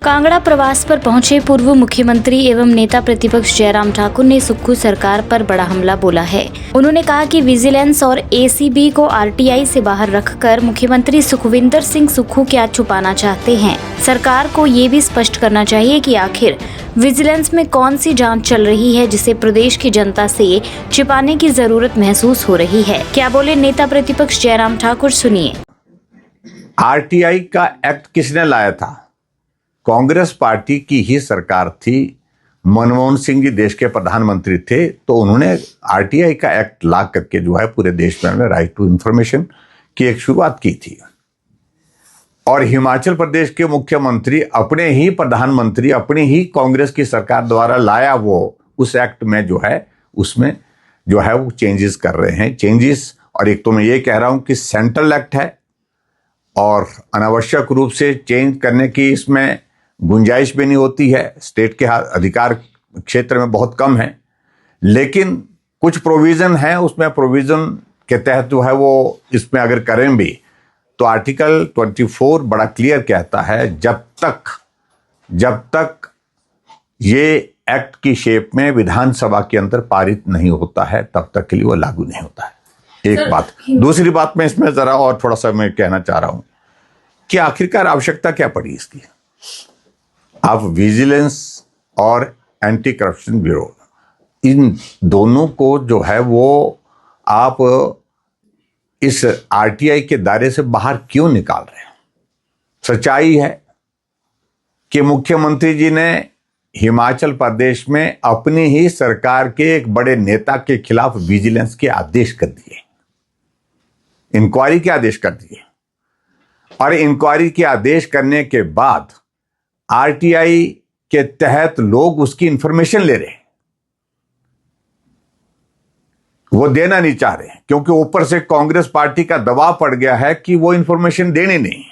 कांगड़ा प्रवास पर पहुंचे पूर्व मुख्यमंत्री एवं नेता प्रतिपक्ष जयराम ठाकुर ने सुक्खू सरकार पर बड़ा हमला बोला है। उन्होंने कहा कि विजिलेंस और एसीबी को आरटीआई से बाहर रखकर मुख्यमंत्री सुखविंदर सिंह सुक्खू क्या छुपाना चाहते हैं। सरकार को ये भी स्पष्ट करना चाहिए कि आखिर विजिलेंस में कौन सी जांच चल रही है जिसे प्रदेश की जनता से छिपाने की जरूरत महसूस हो रही है। क्या बोले नेता प्रतिपक्ष जयराम ठाकुर, सुनिए। आरटीआई का एक्ट किसने लाया था? कांग्रेस पार्टी की ही सरकार थी। मनमोहन सिंह जी देश के प्रधानमंत्री थे, तो उन्होंने आरटीआई का एक्ट ला करके जो है पूरे देश में राइट टू इंफॉर्मेशन की एक शुरुआत की थी। और हिमाचल प्रदेश के मुख्यमंत्री अपने ही प्रधानमंत्री, अपनी ही कांग्रेस की सरकार द्वारा लाया वो उस एक्ट में जो है उसमें जो है वो चेंजेस कर रहे हैं। चेंजेस, और एक तो मैं ये कह रहा हूं कि सेंट्रल एक्ट है और अनावश्यक रूप से चेंज करने की इसमें गुंजाइश भी नहीं होती है। स्टेट के अधिकार क्षेत्र में बहुत कम है, लेकिन कुछ प्रोविजन है, उसमें प्रोविजन के तहत जो है वो इसमें अगर करें भी तो आर्टिकल 24 बड़ा क्लियर कहता है जब तक ये एक्ट की शेप में विधानसभा के अंदर पारित नहीं होता है तब तक के लिए वो लागू नहीं होता है। एक बात। दूसरी बात मैं इसमें जरा और थोड़ा सा मैं कहना चाह रहा हूं कि आखिरकार आवश्यकता क्या पड़ी इसकी। आप विजिलेंस और एंटी करप्शन ब्यूरो, इन दोनों को जो है वो आप इस आरटीआई के दायरे से बाहर क्यों निकाल रहे हैं? सच्चाई है कि मुख्यमंत्री जी ने हिमाचल प्रदेश में अपनी ही सरकार के एक बड़े नेता के खिलाफ विजिलेंस के आदेश कर दिए, इंक्वायरी के आदेश कर दिए। और इंक्वायरी के आदेश करने के बाद आरटीआई के तहत लोग उसकी इंफॉर्मेशन ले रहे हैं, वो देना नहीं चाह रहे हैं क्योंकि ऊपर से कांग्रेस पार्टी का दबाव पड़ गया है कि वो इंफॉर्मेशन देनी नहीं।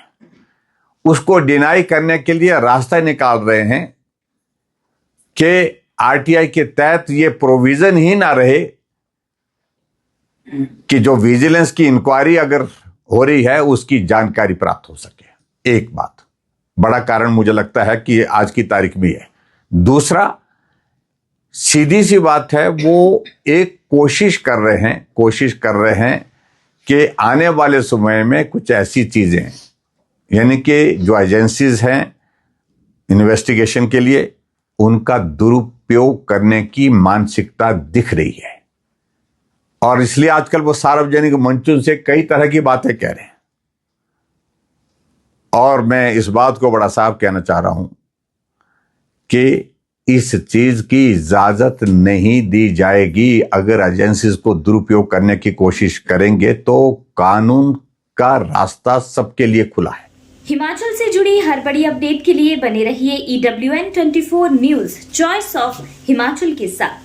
उसको डिनाई करने के लिए रास्ता निकाल रहे हैं कि आरटीआई के तहत ये प्रोविजन ही ना रहे कि जो विजिलेंस की इंक्वायरी अगर हो रही है उसकी जानकारी प्राप्त हो सके। एक बात, बड़ा कारण मुझे लगता है कि आज की तारीख में है। दूसरा, सीधी सी बात है, वो एक कोशिश कर रहे हैं कि आने वाले समय में कुछ ऐसी चीजें, यानी कि जो एजेंसीज हैं इन्वेस्टिगेशन के लिए, उनका दुरुपयोग करने की मानसिकता दिख रही है। और इसलिए आजकल वो सार्वजनिक मंचों से कई तरह की बातें कह रहे हैं। और मैं इस बात को बड़ा साफ कहना चाह रहा हूं कि इस चीज की इजाजत नहीं दी जाएगी। अगर एजेंसीज को दुरुपयोग करने की कोशिश करेंगे तो कानून का रास्ता सबके लिए खुला है। हिमाचल से जुड़ी हर बड़ी अपडेट के लिए बने रहिए EWN24 news, choice of Himachal के साथ।